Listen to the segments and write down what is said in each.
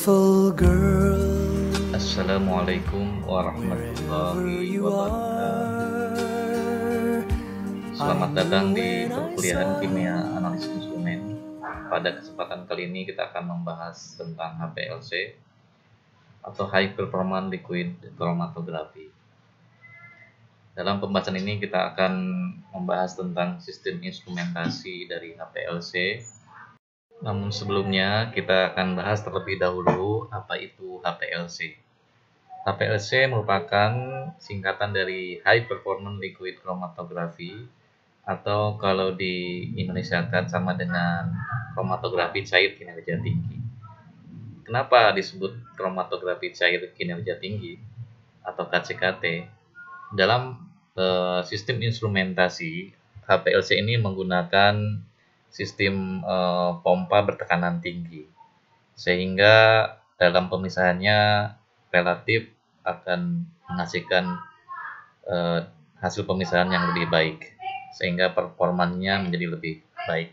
beautiful girl. Assalamualaikum warahmatullahi wabarakatuh. Selamat datang di perkuliahan kimia analis instrumen. Pada kesempatan kali ini kita akan membahas tentang HPLC atau High Performance Liquid Chromatography. Dalam pembahasan ini kita akan membahas tentang sistem instrumentasi dari HPLC. Namun sebelumnya kita akan bahas terlebih dahulu apa itu HPLC. HPLC merupakan singkatan dari High Performance Liquid Chromatography, atau kalau di Indonesia kan sama dengan kromatografi cair kinerja tinggi. Kenapa disebut kromatografi cair kinerja tinggi atau KCKT? Dalam sistem instrumentasi, HPLC ini menggunakan sistem pompa bertekanan tinggi, sehingga dalam pemisahannya relatif akan menghasilkan hasil pemisahan yang lebih baik, sehingga performanya menjadi lebih baik.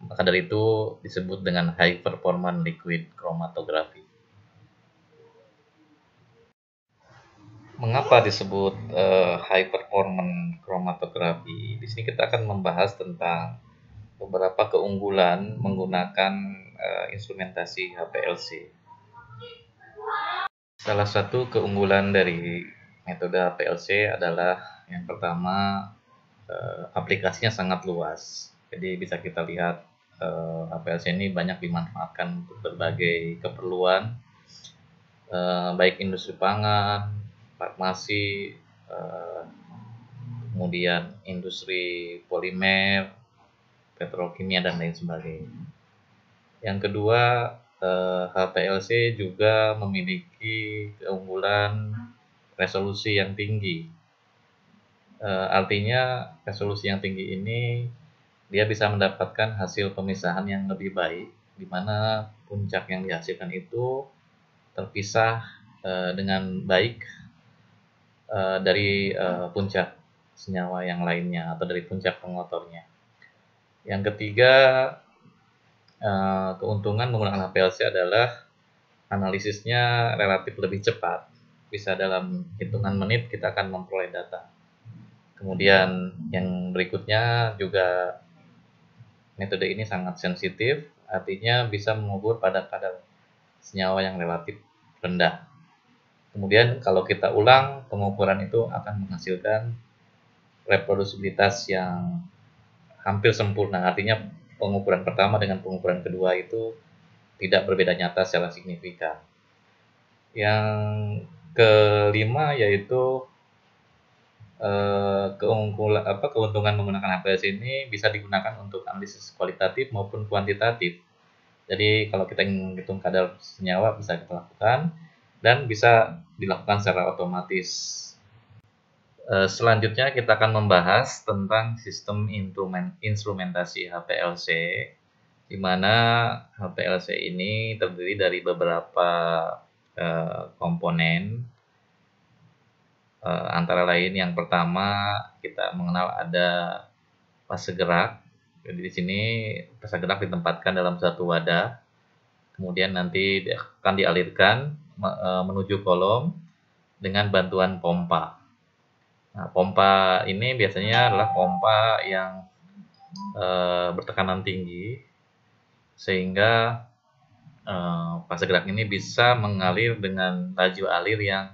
Maka dari itu disebut dengan High Performance Liquid Chromatography. Mengapa disebut High Performance Chromatography? Di sini kita akan membahas tentang beberapa keunggulan menggunakan instrumentasi HPLC. Salah satu keunggulan dari metode HPLC adalah yang pertama, aplikasinya sangat luas. Jadi bisa kita lihat HPLC ini banyak dimanfaatkan untuk berbagai keperluan, baik industri pangan, farmasi, kemudian industri polimer, petrokimia, dan lain sebagainya. Yang kedua, HPLC juga memiliki keunggulan resolusi yang tinggi. Artinya resolusi yang tinggi ini dia bisa mendapatkan hasil pemisahan yang lebih baik, di mana puncak yang dihasilkan itu terpisah dengan baik dari puncak senyawa yang lainnya atau dari puncak pengotornya. Yang ketiga, keuntungan menggunakan HPLC adalah analisisnya relatif lebih cepat. Bisa dalam hitungan menit kita akan memperoleh data. Kemudian yang berikutnya juga metode ini sangat sensitif, artinya bisa mengukur pada kadar senyawa yang relatif rendah. Kemudian kalau kita ulang, pengukuran itu akan menghasilkan reproduksibilitas yang hampir sempurna. Artinya pengukuran pertama dengan pengukuran kedua itu tidak berbeda nyata secara signifikan. Yang kelima yaitu keuntungan menggunakan HPLC ini bisa digunakan untuk analisis kualitatif maupun kuantitatif. Jadi kalau kita ingin menghitung kadar senyawa bisa kita lakukan dan bisa dilakukan secara otomatis. Selanjutnya kita akan membahas tentang sistem instrumentasi HPLC, di mana HPLC ini terdiri dari beberapa komponen, antara lain yang pertama kita mengenal ada fase gerak. Jadi di sini fase gerak ditempatkan dalam satu wadah, kemudian nanti akan dialirkan menuju kolom dengan bantuan pompa. Nah, pompa ini biasanya adalah pompa yang bertekanan tinggi, sehingga fase gerak ini bisa mengalir dengan laju alir yang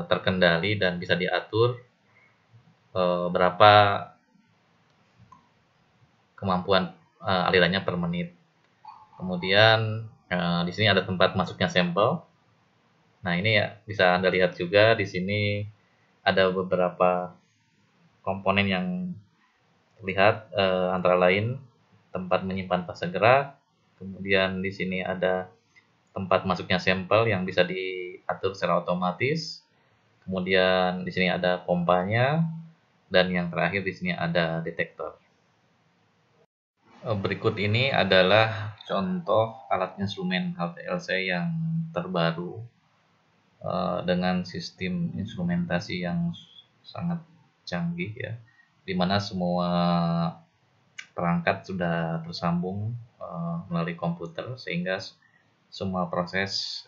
terkendali dan bisa diatur berapa kemampuan alirannya per menit. Kemudian di sini ada tempat masuknya sampel. Nah, ini ya bisa Anda lihat juga di sini ada beberapa komponen yang terlihat, antara lain tempat menyimpan fase gerak, kemudian di sini ada tempat masuknya sampel yang bisa diatur secara otomatis, kemudian di sini ada pompanya, dan yang terakhir di sini ada detektor. Berikut ini adalah contoh alat instrumen HPLC yang terbaru dengan sistem instrumentasi yang sangat canggih ya, di mana semua perangkat sudah tersambung melalui komputer, sehingga semua proses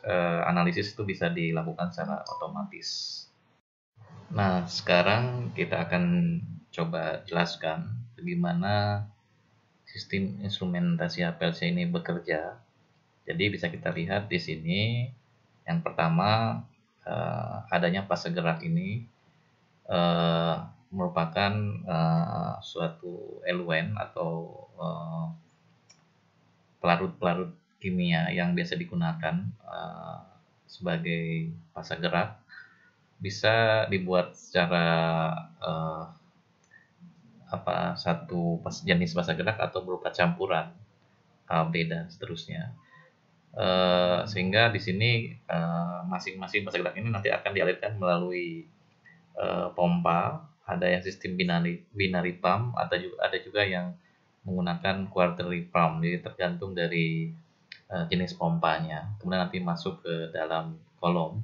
analisis itu bisa dilakukan secara otomatis. Nah, sekarang kita akan coba jelaskan bagaimana sistem instrumentasi HPLC ini bekerja. Jadi bisa kita lihat di sini, yang pertama adanya fase gerak ini merupakan suatu eluen atau pelarut-pelarut kimia yang biasa digunakan sebagai fase gerak, bisa dibuat secara satu jenis fase gerak atau berupa campuran AB dan seterusnya. Sehingga di sini masing-masing fase gerak ini nanti akan dialirkan melalui pompa. Ada yang sistem binary pump, ada juga yang menggunakan quarterly pump. Jadi tergantung dari jenis pompanya. Kemudian nanti masuk ke dalam kolom.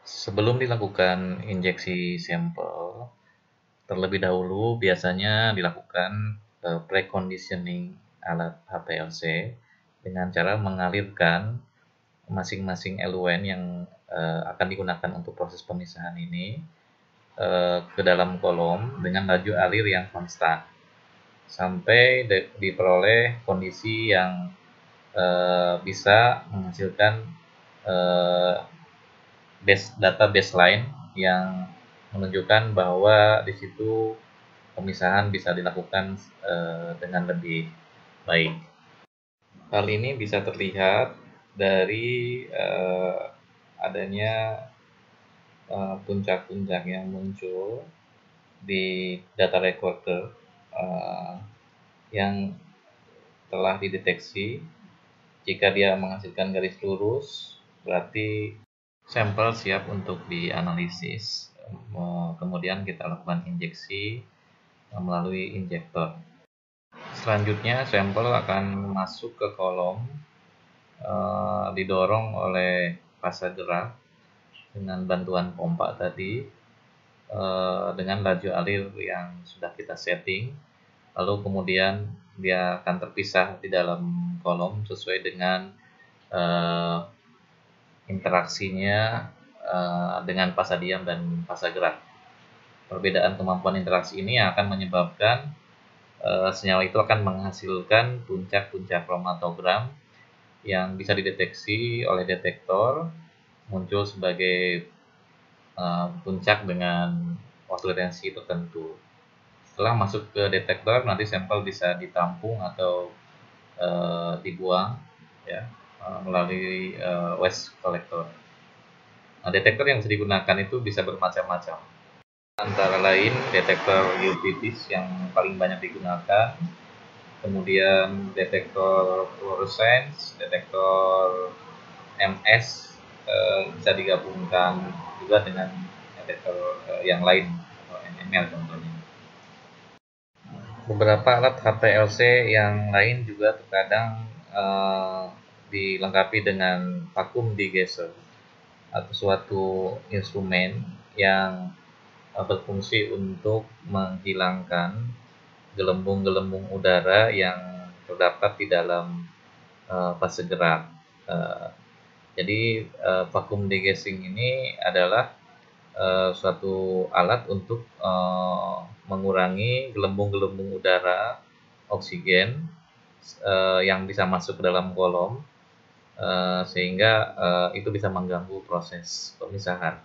Sebelum dilakukan injeksi sampel, terlebih dahulu biasanya dilakukan preconditioning alat HPLC dengan cara mengalirkan masing-masing eluen yang akan digunakan untuk proses pemisahan ini ke dalam kolom dengan laju alir yang konstan sampai diperoleh kondisi yang bisa menghasilkan data baseline yang menunjukkan bahwa di situ pemisahan bisa dilakukan dengan lebih baik. Hal ini bisa terlihat dari adanya puncak-puncak yang muncul di data recorder yang telah dideteksi. Jika dia menghasilkan garis lurus, berarti sampel siap untuk dianalisis. Kemudian kita lakukan injeksi melalui injektor. Selanjutnya sampel akan masuk ke kolom, didorong oleh fase gerak dengan bantuan pompa tadi, dengan laju alir yang sudah kita setting. Lalu kemudian dia akan terpisah di dalam kolom sesuai dengan interaksinya dengan fase diam dan fase gerak. Perbedaan kemampuan interaksi ini akan menyebabkan senyawa itu akan menghasilkan puncak-puncak kromatogram yang bisa dideteksi oleh detektor, muncul sebagai puncak dengan waktu latensi tertentu. Setelah masuk ke detektor, nanti sampel bisa ditampung atau dibuang ya melalui waste collector. Nah, detektor yang bisa digunakan itu bisa bermacam-macam. Antara lain detektor UV-Vis yang paling banyak digunakan, kemudian detektor fluorescence, detektor MS, bisa digabungkan juga dengan detektor yang lain atau NML contohnya. Beberapa alat HPLC yang lain juga terkadang dilengkapi dengan vacuum degausseur atau suatu instrumen yang berfungsi untuk menghilangkan gelembung-gelembung udara yang terdapat di dalam fase gerak. Jadi vacuum degaussing ini adalah suatu alat untuk mengurangi gelembung-gelembung udara oksigen yang bisa masuk ke dalam kolom, sehingga itu bisa mengganggu proses pemisahan.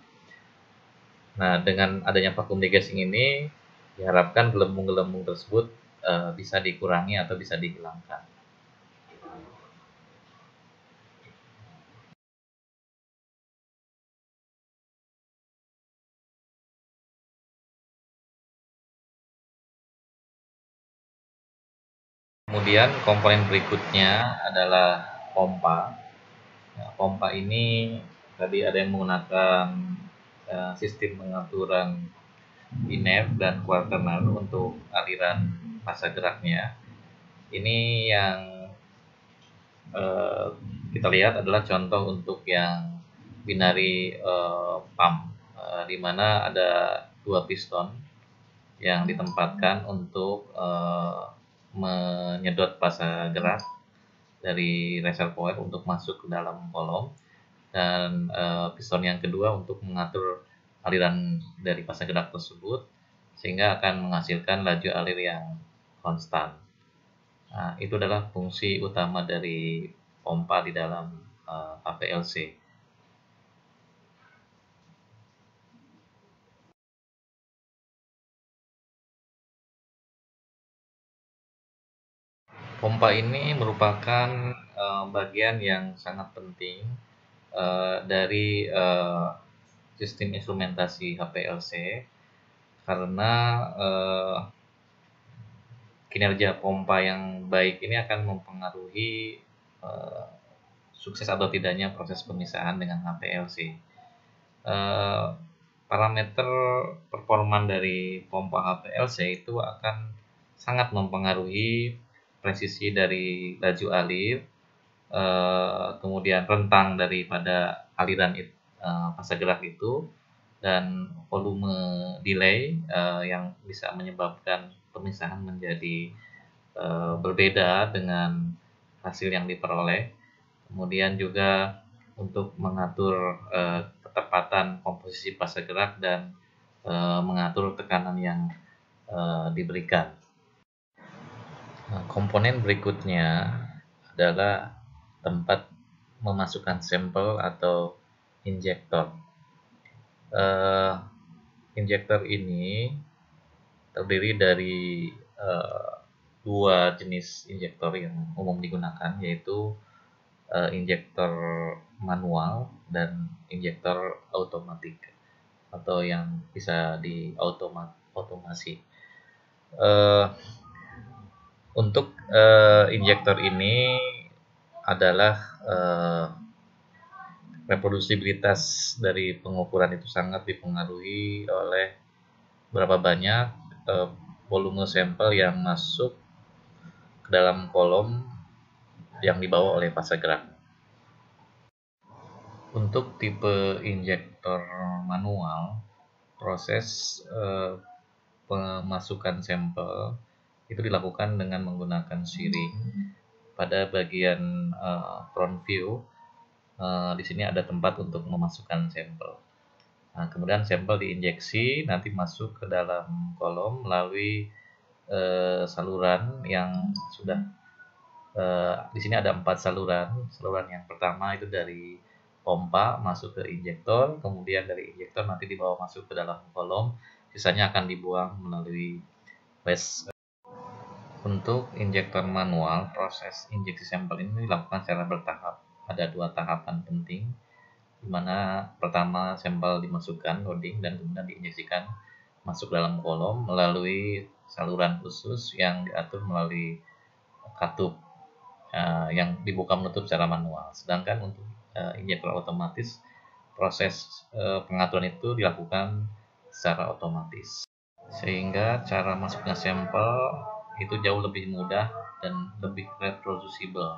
Nah, dengan adanya vacuum degaussing ini diharapkan gelembung-gelembung tersebut bisa dikurangi atau bisa dihilangkan. Kemudian komponen berikutnya adalah pompa. Nah, pompa ini tadi ada yang menggunakan sistem pengaturan INEF dan quaternar untuk aliran fase geraknya. Ini yang kita lihat adalah contoh untuk yang binary pump, di mana ada dua piston yang ditempatkan untuk menyedot fase gerak, dari reservoir untuk masuk ke dalam kolom, dan piston yang kedua untuk mengatur aliran dari fase gerak tersebut sehingga akan menghasilkan laju alir yang konstan. Nah, itu adalah fungsi utama dari pompa di dalam HPLC. Pompa ini merupakan bagian yang sangat penting dari sistem instrumentasi HPLC karena kinerja pompa yang baik ini akan mempengaruhi sukses atau tidaknya proses pemisahan dengan HPLC. Parameter performa dari pompa HPLC itu akan sangat mempengaruhi presisi dari laju alir, kemudian rentang daripada aliran fase gerak itu, dan volume delay yang bisa menyebabkan pemisahan menjadi berbeda dengan hasil yang diperoleh. Kemudian juga untuk mengatur ketepatan komposisi fase gerak dan mengatur tekanan yang diberikan. Nah, komponen berikutnya adalah tempat memasukkan sampel atau injektor. Injektor ini terdiri dari dua jenis injektor yang umum digunakan, yaitu injektor manual dan injektor otomatik atau yang bisa otomasi. Untuk injektor ini adalah reproduksibilitas dari pengukuran itu sangat dipengaruhi oleh berapa banyak volume sampel yang masuk ke dalam kolom yang dibawa oleh fase gerak. Untuk tipe injektor manual, proses pemasukan sampel itu dilakukan dengan menggunakan syring. Pada bagian front view, di sini ada tempat untuk memasukkan sampel. Nah, kemudian sampel diinjeksi, nanti masuk ke dalam kolom melalui saluran yang sudah di sini ada 4 saluran. Saluran yang pertama itu dari pompa masuk ke injektor, kemudian dari injektor nanti dibawa masuk ke dalam kolom, sisanya akan dibuang melalui waste. Untuk injektor manual, proses injeksi sampel ini dilakukan secara bertahap. Ada 2 tahapan penting, di mana pertama sampel dimasukkan loading dan kemudian diinjeksikan masuk dalam kolom melalui saluran khusus yang diatur melalui katup yang dibuka menutup secara manual. Sedangkan untuk injektor otomatis, proses pengaturan itu dilakukan secara otomatis, sehingga cara masuknya sampel itu jauh lebih mudah dan lebih reproducible.